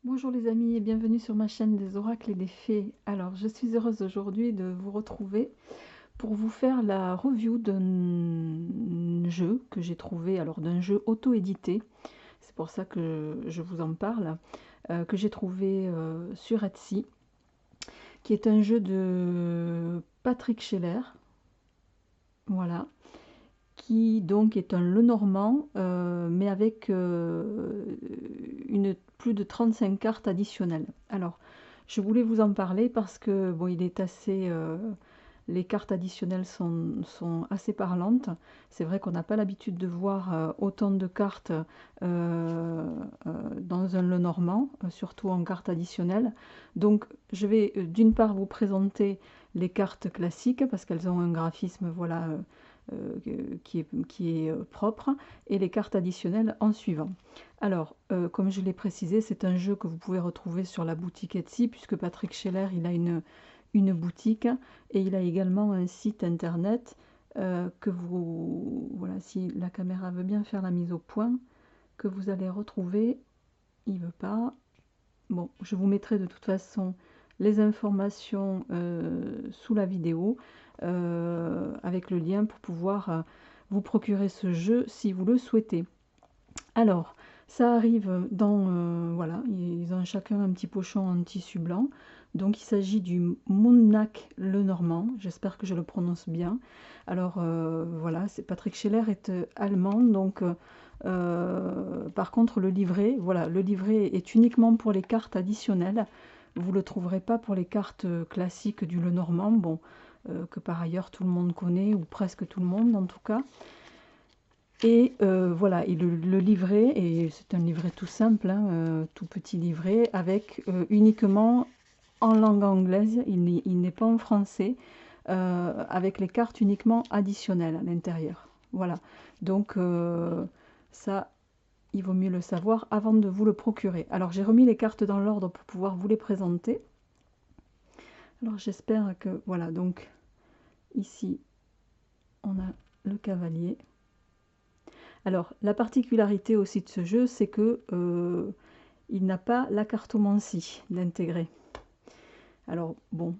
Bonjour les amis et bienvenue sur ma chaîne des oracles et des fées. Alors je suis heureuse aujourd'hui de vous retrouver pour vous faire la review d'un jeu que j'ai trouvé, alors d'un jeu auto-édité, c'est pour ça que je vous en parle, que j'ai trouvé sur Etsy, qui est un jeu de Patrick Scheller, voilà, qui donc est un Lenormand, mais avec plus de 35 cartes additionnelles. Alors, je voulais vous en parler parce que bon, il est assez, les cartes additionnelles sont assez parlantes. C'est vrai qu'on n'a pas l'habitude de voir autant de cartes dans un Lenormand, surtout en cartes additionnelles. Donc, je vais d'une part vous présenter les cartes classiques parce qu'elles ont un graphisme, voilà, qui est propre, et les cartes additionnelles en suivant. Alors, comme je l'ai précisé, c'est un jeu que vous pouvez retrouver sur la boutique Etsy, puisque Patrick Scheller, il a une boutique, et il a également un site internet que vous... Voilà, si la caméra veut bien faire la mise au point, que vous allez retrouver, il veut pas. Bon, je vous mettrai de toute façon les informations sous la vidéo avec le lien pour pouvoir vous procurer ce jeu si vous le souhaitez. Alors, ça arrive dans... voilà, ils ont chacun un petit pochon en tissu blanc. Donc, il s'agit du Monnac Lenormand. J'espère que je le prononce bien. Alors, voilà, Patrick Scheller est allemand. Donc, par contre, le livret, voilà, le livret est uniquement pour les cartes additionnelles. Vous ne le trouverez pas pour les cartes classiques du Lenormand. Bon, que par ailleurs tout le monde connaît, ou presque tout le monde en tout cas. Et voilà, et le livret, et c'est un livret tout simple, hein, tout petit livret, avec uniquement en langue anglaise, il n'est pas en français, avec les cartes uniquement additionnelles à l'intérieur. Voilà, donc ça, il vaut mieux le savoir avant de vous le procurer. Alors j'ai remis les cartes dans l'ordre pour pouvoir vous les présenter. Alors j'espère que, voilà, donc ici, on a le cavalier. Alors, la particularité aussi de ce jeu, c'est que il n'a pas la cartomancie d'intégrer. Alors, bon,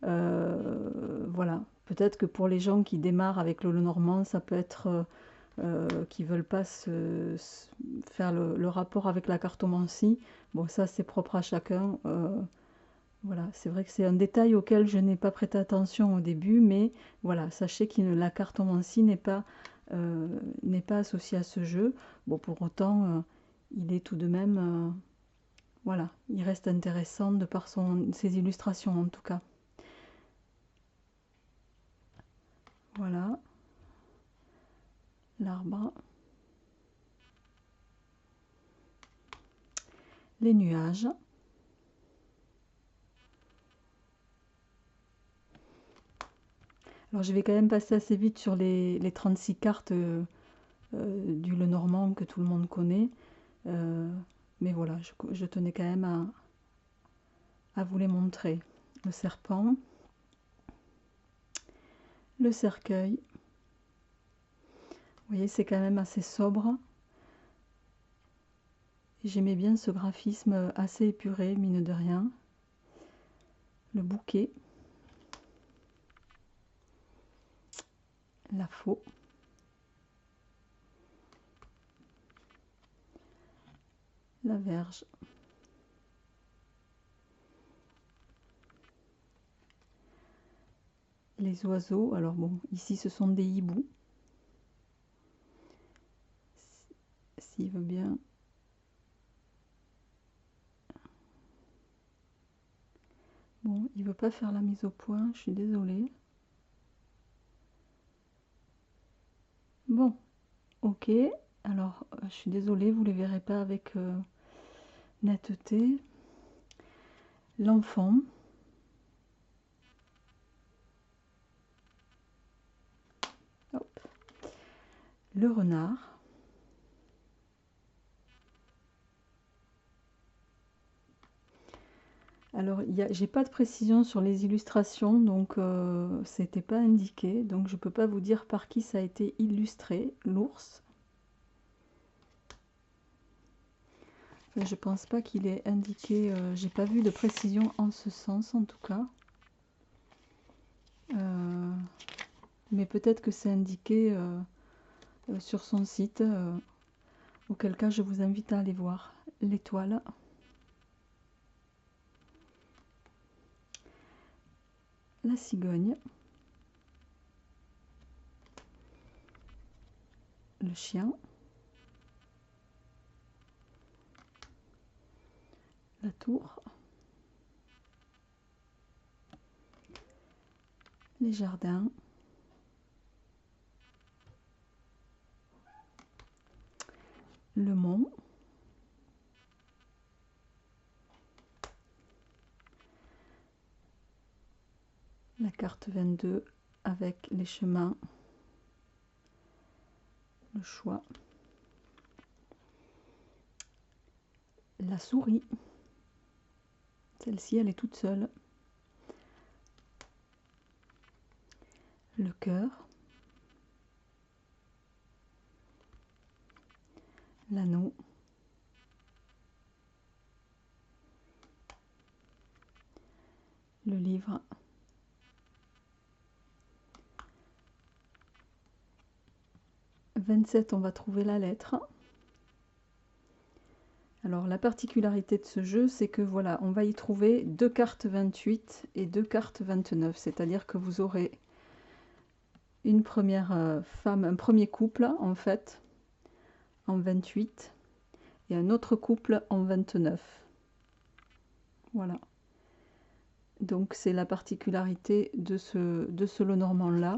voilà. Peut-être que pour les gens qui démarrent avec le Lenormand, ça peut être qui veulent pas faire le rapport avec la cartomancie. Bon, ça, c'est propre à chacun. Voilà, c'est vrai que c'est un détail auquel je n'ai pas prêté attention au début, mais voilà, sachez que la cartomancie n'est pas associée à ce jeu. Bon, pour autant, il est tout de même, voilà, il reste intéressant de par ses illustrations en tout cas. Voilà, l'arbre, les nuages. Alors je vais quand même passer assez vite sur les 36 cartes du Lenormand que tout le monde connaît. Mais voilà, je tenais quand même à vous les montrer. Le serpent, le cercueil. Vous voyez, c'est quand même assez sobre. J'aimais bien ce graphisme assez épuré, mine de rien. Le bouquet. La faux. La verge. Les oiseaux. Alors bon, ici ce sont des hiboux. S'il veut bien. Bon, il veut pas faire la mise au point, je suis désolée. Bon, ok. Alors, je suis désolée, vous les verrez pas avec netteté. L'enfant. Hop. Le renard. Alors, j'ai pas de précision sur les illustrations, donc c'était pas indiqué, donc je peux pas vous dire par qui ça a été illustré. L'ours. Je pense pas qu'il est indiqué, j'ai pas vu de précision en ce sens en tout cas. Mais peut-être que c'est indiqué sur son site, auquel cas je vous invite à aller voir. L'étoile. La cigogne. Le chien. La tour. Les jardins. Le mont. La carte 22 avec les chemins. Le choix. La souris. Celle-ci, elle est toute seule. Le cœur. L'anneau. Le livre. « 27, on va trouver la lettre. Alors la particularité de ce jeu, c'est que voilà, on va y trouver 2 cartes 28 et 2 cartes 29. C'est-à-dire que vous aurez une première femme, un premier couple en fait, en 28, et un autre couple en 29. Voilà. Donc c'est la particularité de ce Lenormand là.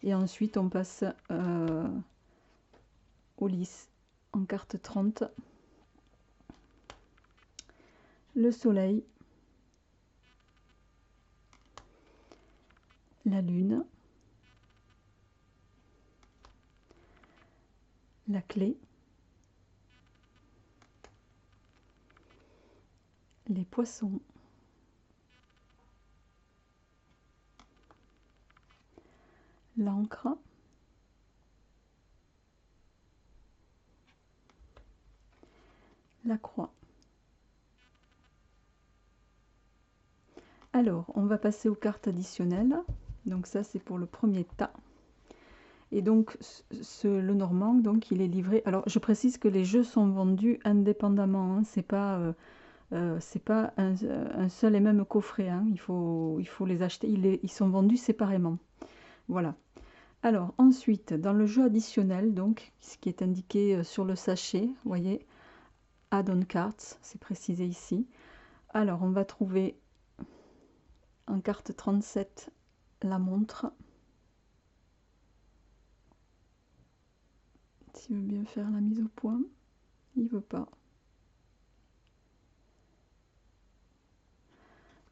Et ensuite on passe au lys en carte 30. Le soleil. La lune. La clé. Les poissons. L'encre. La croix. Alors, on va passer aux cartes additionnelles. Donc ça, c'est pour le premier tas. Et donc, le Normand, donc, il est livré. Alors, je précise que les jeux sont vendus indépendamment. Hein. C'est pas un seul et même coffret. Hein. Il faut les acheter. Ils sont vendus séparément. Voilà. Alors, ensuite, dans le jeu additionnel, donc, ce qui est indiqué sur le sachet, vous voyez, add-on cards, c'est précisé ici. Alors, on va trouver en carte 37 la montre. S'il veut bien faire la mise au point, il veut pas.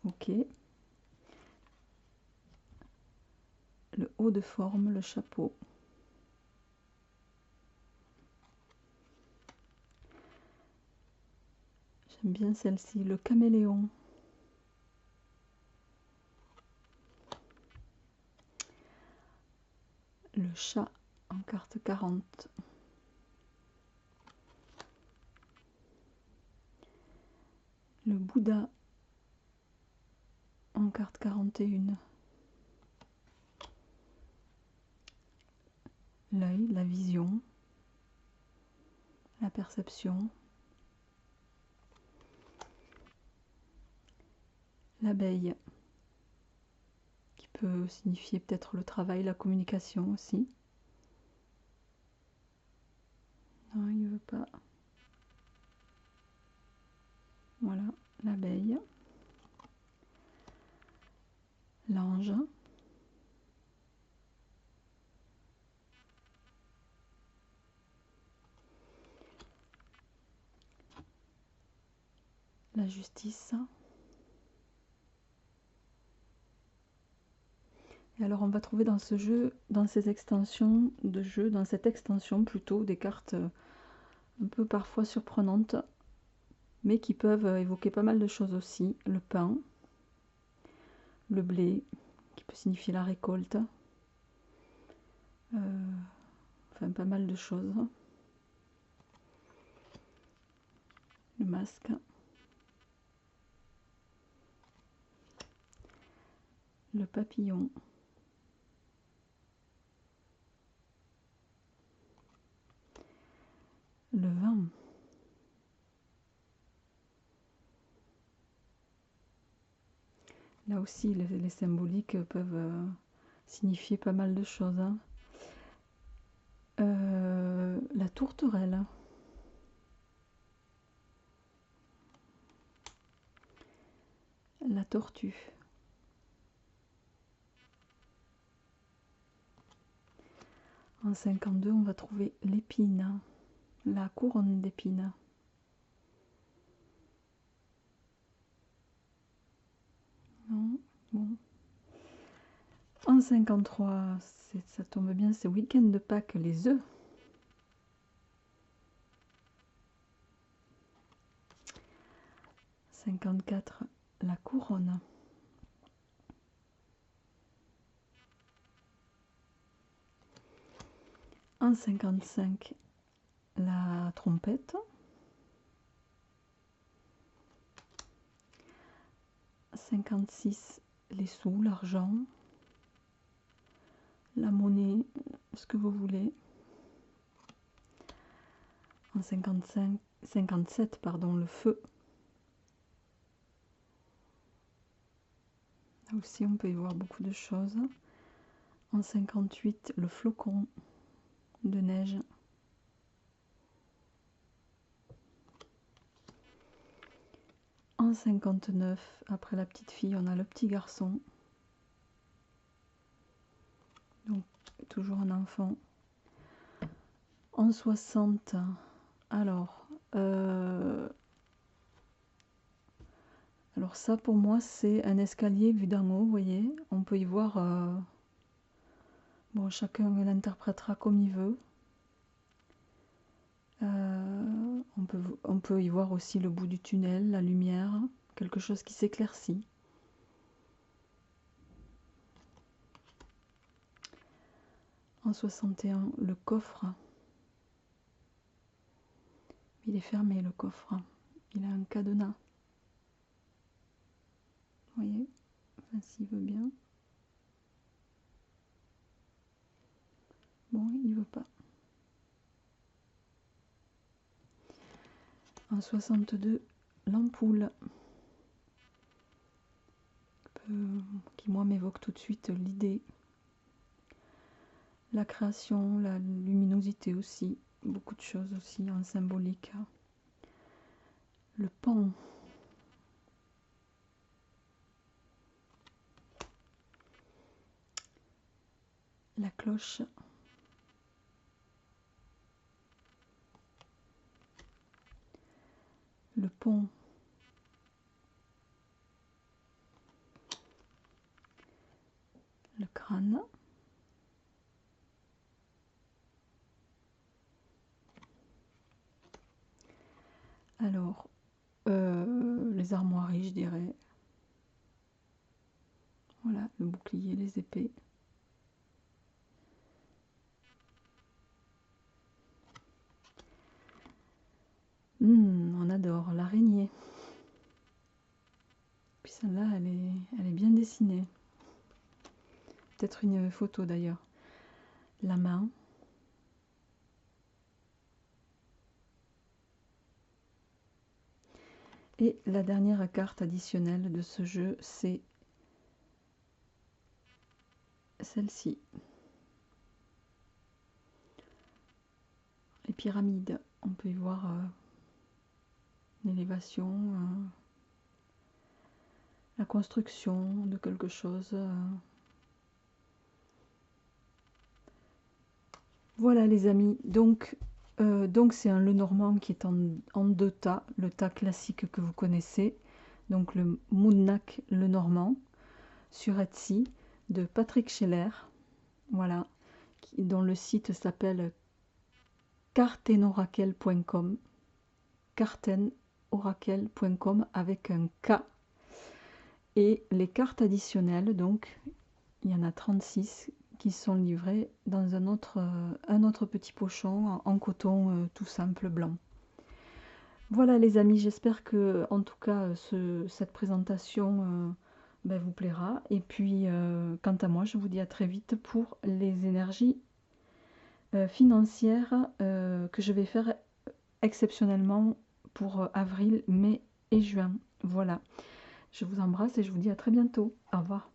Ok. Le haut de forme, le chapeau. J'aime bien celle-ci, le caméléon. Le chat en carte 40. Le Bouddha en carte 41. L'œil, la vision, la perception. L'abeille, qui peut signifier peut-être le travail, la communication aussi. Non, il ne veut pas. Voilà, l'abeille. L'ange. La justice. Et alors on va trouver dans ce jeu, dans ces extensions de jeu, dans cette extension plutôt, des cartes un peu parfois surprenantes, mais qui peuvent évoquer pas mal de choses aussi. Le pain, le blé, qui peut signifier la récolte, enfin pas mal de choses. le masque. Le papillon. Le vent. Là aussi, les symboliques peuvent signifier pas mal de choses. Hein. La tourterelle. La tortue. En 52, on va trouver l'épine, la couronne d'épines. Non, bon. En 53, ça tombe bien, c'est week-end de Pâques, les œufs. « 54, la couronne. En 55, la trompette. 56, les sous, l'argent, la monnaie, ce que vous voulez. En 57, pardon, le feu. Là aussi, on peut y voir beaucoup de choses. En 58, le flocon de neige. En 59, après la petite fille, on a le petit garçon. Donc, toujours un enfant. En 60, alors ça pour moi c'est un escalier vu d'en haut, vous voyez. On peut y voir, bon chacun l'interprétera comme il veut. On peut y voir aussi le bout du tunnel, la lumière, quelque chose qui s'éclaircit. En 61, le coffre. Il est fermé le coffre. Il a un cadenas. Vous voyez, enfin, s'il veut bien. Bon, il veut pas. En 62, l'ampoule. Qui moi m'évoque tout de suite l'idée. La création, la luminosité aussi. Beaucoup de choses aussi en symbolique. Le pan. La cloche. Le pont. Le crâne. Alors, les armoiries, je dirais. Voilà, le bouclier, les épées. On adore l'araignée. Puis celle-là, elle est bien dessinée. Peut-être une photo d'ailleurs. La main. Et la dernière carte additionnelle de ce jeu, c'est celle-ci. Les pyramides. On peut y voir l'élévation, la construction de quelque chose. Voilà les amis, donc c'est un Lenormand qui est en deux tas, le tas classique que vous connaissez, donc le Mundnak Lenormand sur Etsy de Patrick Scheller, voilà, dont le site s'appelle cartenorakel.com, cartenorakel.com avec un K. Et les cartes additionnelles, donc il y en a 36 qui sont livrées dans un autre petit pochon en coton tout simple blanc. Voilà les amis, j'espère que en tout cas cette présentation ben, vous plaira. Et puis quant à moi, je vous dis à très vite pour les énergies financières que je vais faire exceptionnellement pour avril, mai et juin. Voilà, je vous embrasse et je vous dis à très bientôt. Au revoir.